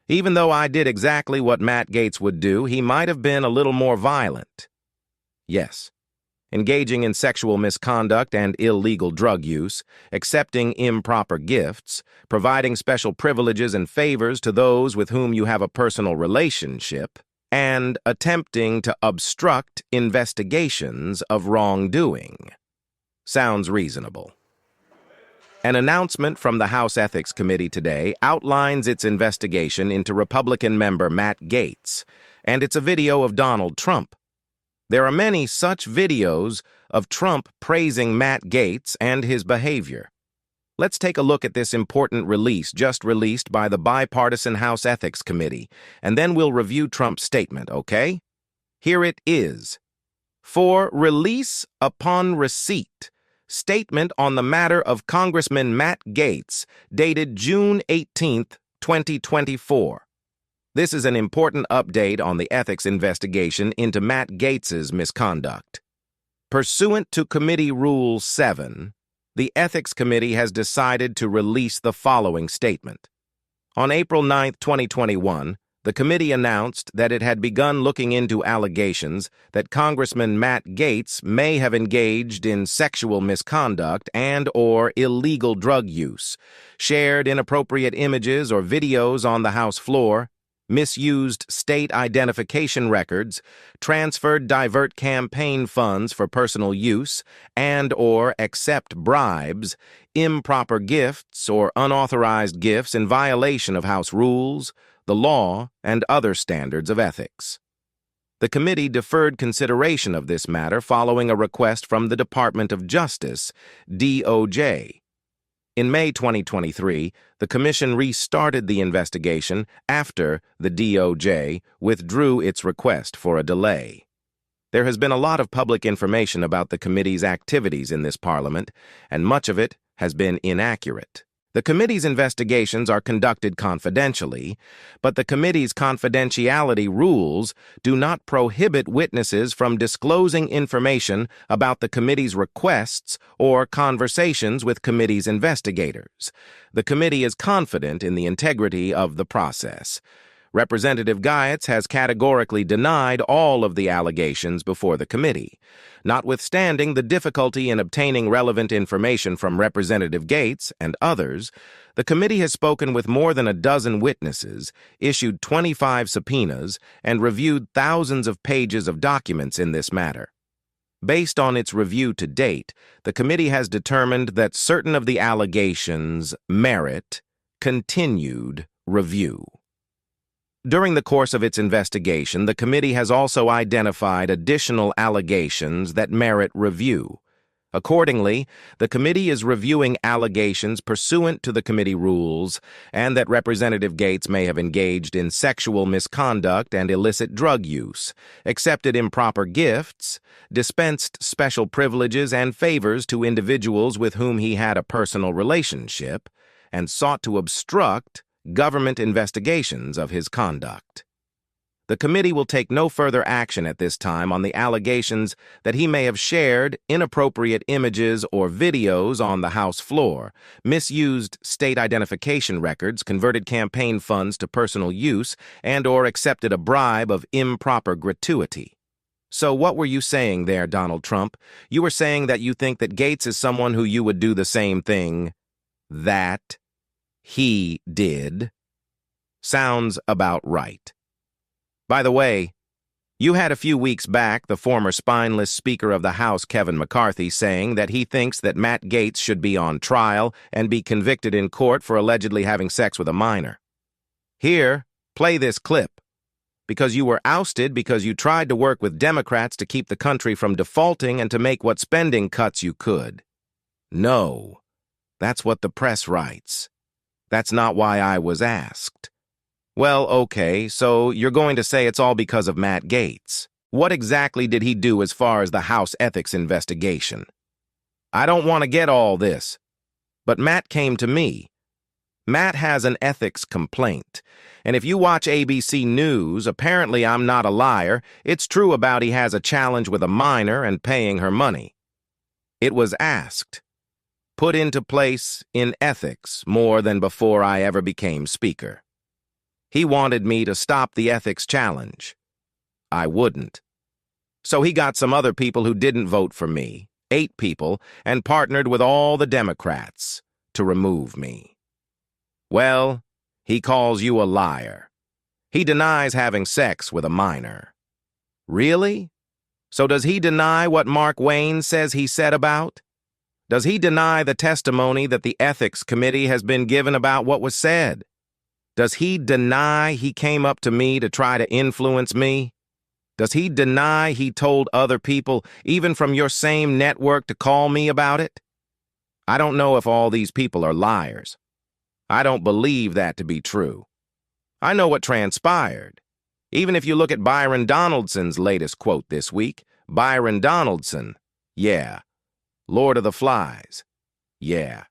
Even though I did exactly what Matt Gaetz would do, he might have been a little more violent. Yes. Engaging in sexual misconduct and illegal drug use, accepting improper gifts, providing special privileges and favors to those with whom you have a personal relationship, and attempting to obstruct investigations of wrongdoing. Sounds reasonable. An announcement from the House Ethics Committee today outlines its investigation into Republican member Matt Gaetz, and it's a video of Donald Trump. There are many such videos of Trump praising Matt Gaetz and his behavior. Let's take a look at this important release just released by the bipartisan House Ethics Committee, and then we'll review Trump's statement, okay? Here it is. For release upon receipt, statement on the matter of Congressman Matt Gaetz, dated June 18, 2024. This is an important update on the ethics investigation into Matt Gaetz's misconduct. Pursuant to Committee Rule 7, the Ethics Committee has decided to release the following statement. On April 9, 2021, the committee announced that it had begun looking into allegations that Congressman Matt Gaetz may have engaged in sexual misconduct and/or illegal drug use, shared inappropriate images or videos on the House floor, misused state identification records, transferred divert campaign funds for personal use, and/or accept bribes, improper gifts or unauthorized gifts in violation of House rules, the law, and other standards of ethics. The committee deferred consideration of this matter following a request from the Department of Justice, DOJ. In May 2023, the Commission restarted the investigation after the DOJ withdrew its request for a delay. There has been a lot of public information about the committee's activities in this Parliament, and much of it has been inaccurate. The committee's investigations are conducted confidentially, but the committee's confidentiality rules do not prohibit witnesses from disclosing information about the committee's requests or conversations with committee's investigators. The committee is confident in the integrity of the process. Representative Gaetz has categorically denied all of the allegations before the committee. Notwithstanding the difficulty in obtaining relevant information from Representative Gaetz and others, the committee has spoken with more than a dozen witnesses, issued 25 subpoenas, and reviewed thousands of pages of documents in this matter. Based on its review to date, the committee has determined that certain of the allegations merit continued review. During the course of its investigation, the committee has also identified additional allegations that merit review. Accordingly, the committee is reviewing allegations pursuant to the committee rules and that Representative Gaetz may have engaged in sexual misconduct and illicit drug use, accepted improper gifts, dispensed special privileges and favors to individuals with whom he had a personal relationship, and sought to obstruct government investigations of his conduct. The committee will take no further action at this time on the allegations that he may have shared inappropriate images or videos on the House floor, misused state identification records, converted campaign funds to personal use, and/or accepted a bribe of improper gratuity. So what were you saying there, Donald Trump? You were saying that you think that Gaetz is someone who you would do the same thing that he did. Sounds about right. By the way, you had a few weeks back the former spineless Speaker of the House, Kevin McCarthy, saying that he thinks that Matt Gaetz should be on trial and be convicted in court for allegedly having sex with a minor. Here, play this clip. Because you were ousted because you tried to work with Democrats to keep the country from defaulting and to make what spending cuts you could. No, that's what the press writes. That's not why I was asked. Well, okay, so you're going to say it's all because of Matt Gaetz. What exactly did he do as far as the House ethics investigation? I don't want to get all this, but Matt came to me. Matt has an ethics complaint, and if you watch ABC News, apparently I'm not a liar. It's true about he has a challenge with a minor and paying her money. It was asked, put into place in ethics more than before I ever became Speaker. He wanted me to stop the ethics challenge. I wouldn't. So he got some other people who didn't vote for me, 8 people, and partnered with all the Democrats to remove me. Well, he calls you a liar. He denies having sex with a minor. Really? So does he deny what Mark Wayne says he said about? Does he deny the testimony that the Ethics Committee has been given about what was said? Does he deny he came up to me to try to influence me? Does he deny he told other people, even from your same network, to call me about it? I don't know if all these people are liars. I don't believe that to be true. I know what transpired. Even if you look at Byron Donaldson's latest quote this week, Byron Donaldson, yeah. Lord of the Flies, yeah.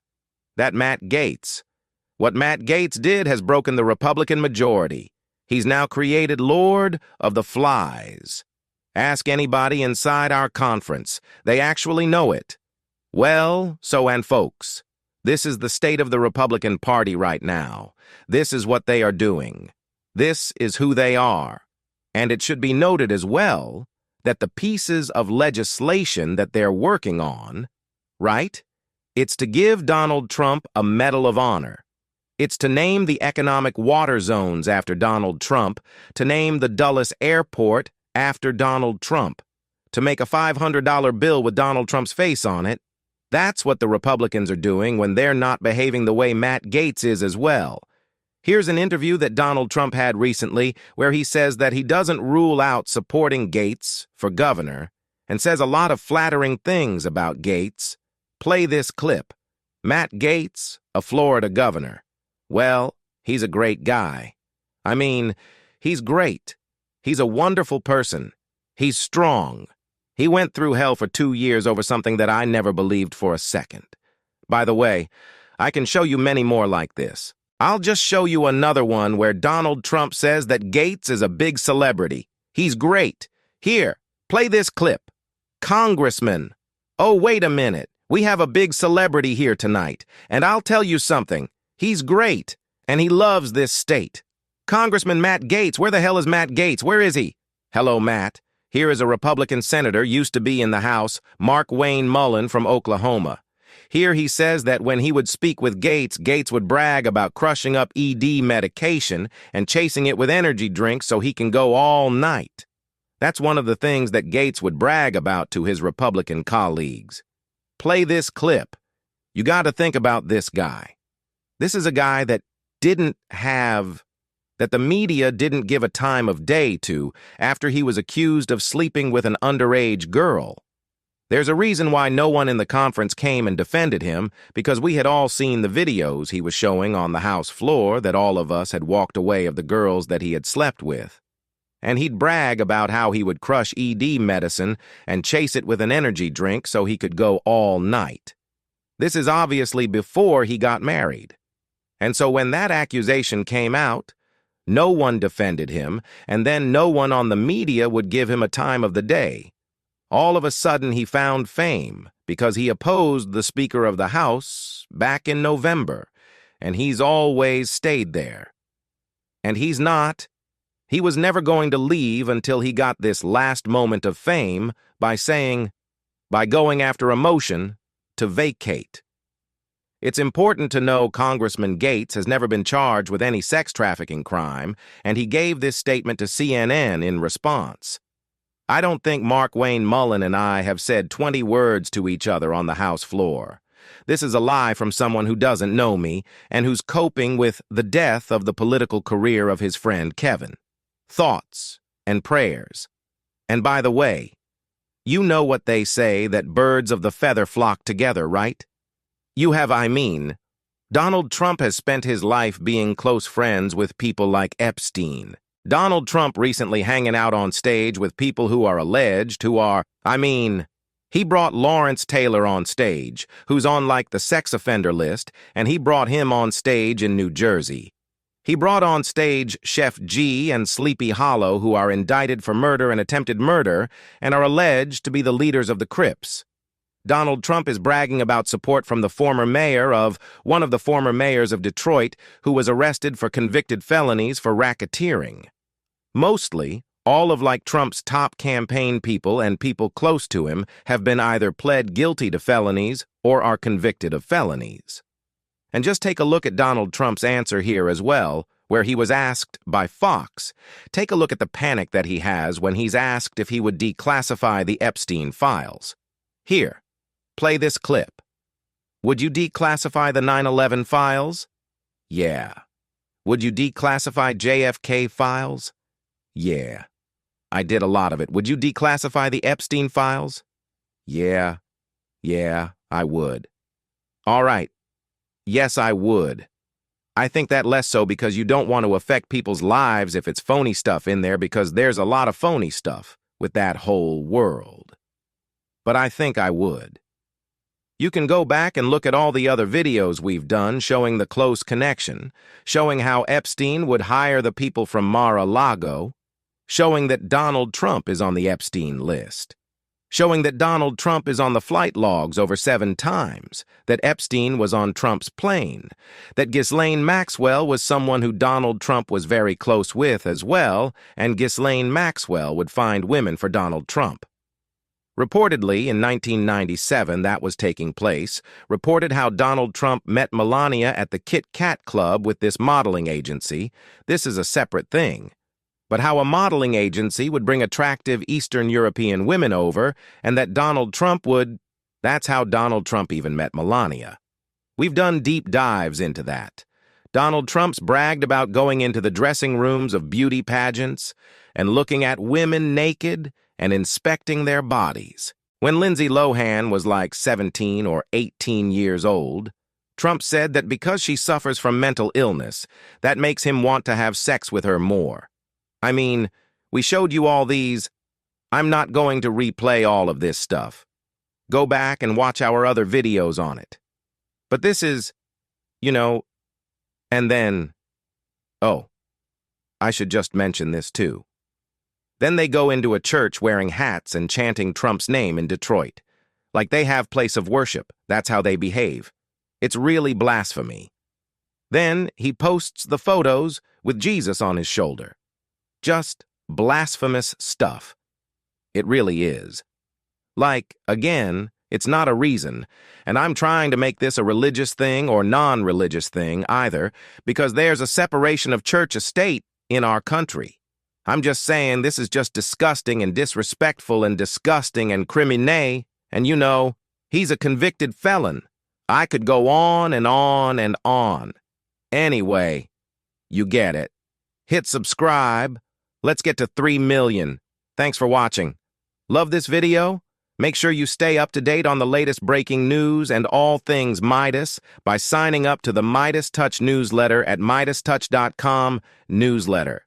That Matt Gaetz. What Matt Gaetz did has broken the Republican majority. He's now created Lord of the Flies. Ask anybody inside our conference. They actually know it. Well, and folks, this is the state of the Republican Party right now. This is what they are doing. This is who they are. And it should be noted as well that the pieces of legislation that they're working on, right? It's to give Donald Trump a Medal of Honor. It's to name the economic water zones after Donald Trump, to name the Dulles Airport after Donald Trump, to make a $500 bill with Donald Trump's face on it. That's what the Republicans are doing when they're not behaving the way Matt Gaetz is as well. Here's an interview that Donald Trump had recently where he says that he doesn't rule out supporting Gaetz for governor and says a lot of flattering things about Gaetz. Play this clip. Matt Gaetz, a Florida governor. Well, he's a great guy. I mean, he's great. He's a wonderful person. He's strong. He went through hell for 2 years over something that I never believed for a second. By the way, I can show you many more like this. I'll just show you another one where Donald Trump says that Gaetz is a big celebrity. He's great. Here, play this clip. Congressman. Oh, wait a minute. We have a big celebrity here tonight, and I'll tell you something. He's great, and he loves this state. Congressman Matt Gaetz. Where the hell is Matt Gaetz? Where is he? Hello, Matt. Here is a Republican senator, used to be in the House, Mark Wayne Mullen from Oklahoma. Here he says that when he would speak with Gaetz, Gaetz would brag about crushing up ED medication and chasing it with energy drinks so he can go all night. That's one of the things that Gaetz would brag about to his Republican colleagues. Play this clip. You got to think about this guy. This is a guy that the media didn't give a time of day to after he was accused of sleeping with an underage girl. There's a reason why no one in the conference came and defended him, because we had all seen the videos he was showing on the House floor that all of us had walked away of the girls that he had slept with. And he'd brag about how he would crush ED medicine and chase it with an energy drink so he could go all night. This is obviously before he got married. And so when that accusation came out, no one defended him, and then no one on the media would give him a time of the day. All of a sudden he found fame because he opposed the Speaker of the House back in November, and he's always stayed there. And he was never going to leave until he got this last moment of fame by going after a motion to vacate. It's important to know Congressman Gaetz has never been charged with any sex trafficking crime, and he gave this statement to CNN in response. I don't think Mark Wayne Mullen and I have said 20 words to each other on the House floor. This is a lie from someone who doesn't know me and who's coping with the death of the political career of his friend Kevin. Thoughts and prayers. And by the way, you know what they say, that birds of the feather flock together, right? Donald Trump has spent his life being close friends with people like Epstein. Donald Trump recently hanging out on stage with people who are alleged, he brought Lawrence Taylor on stage, who's on like the sex offender list, and he brought him on stage in New Jersey. He brought on stage Chef G and Sleepy Hollow, who are indicted for murder and attempted murder and are alleged to be the leaders of the Crips. Donald Trump is bragging about support from one of the former mayors of Detroit, who was arrested for convicted felonies for racketeering. Mostly, all of Trump's top campaign people and people close to him have been either pled guilty to felonies or are convicted of felonies. And just take a look at Donald Trump's answer here as well, where he was asked by Fox. Take a look at the panic that he has when he's asked if he would declassify the Epstein files. Here, play this clip. Would you declassify the 9/11 files? Yeah. Would you declassify JFK files? Yeah. I did a lot of it. Would you declassify the Epstein files? Yeah, I would. All right. Yes, I would. I think that less so because you don't want to affect people's lives if it's phony stuff in there, because there's a lot of phony stuff with that whole world. But I think I would. You can go back and look at all the other videos we've done showing the close connection, showing how Epstein would hire the people from Mar-a-Lago, showing that Donald Trump is on the Epstein list, showing that Donald Trump is on the flight logs over 7 times, that Epstein was on Trump's plane, that Ghislaine Maxwell was someone who Donald Trump was very close with as well, and Ghislaine Maxwell would find women for Donald Trump. Reportedly, in 1997, that was taking place, reported how Donald Trump met Melania at the Kit Kat Club with this modeling agency. This is a separate thing. But how a modeling agency would bring attractive Eastern European women over, and that Donald Trump would... That's how Donald Trump even met Melania. We've done deep dives into that. Donald Trump's bragged about going into the dressing rooms of beauty pageants and looking at women naked and inspecting their bodies. When Lindsay Lohan was 17 or 18 years old, Trump said that because she suffers from mental illness, that makes him want to have sex with her more. I mean, we showed you all these. I'm not going to replay all of this stuff. Go back and watch our other videos on it. But this is, and then, oh, I should just mention this too. Then they go into a church wearing hats and chanting Trump's name in Detroit. Like they have place of worship. That's how they behave. It's really blasphemy. Then he posts the photos with Jesus on his shoulder. Just blasphemous stuff. It really is. Again, it's not a reason, and I'm trying to make this a religious thing or non-religious thing either, because there's a separation of church and state in our country. I'm just saying this is just disgusting and disrespectful and disgusting and criminal, and he's a convicted felon. I could go on and on and on. Anyway, you get it. Hit subscribe. Let's get to 3 million. Thanks for watching. Love this video? Make sure you stay up to date on the latest breaking news and all things Meidas by signing up to the MeidasTouch newsletter at MeidasTouch.com newsletter.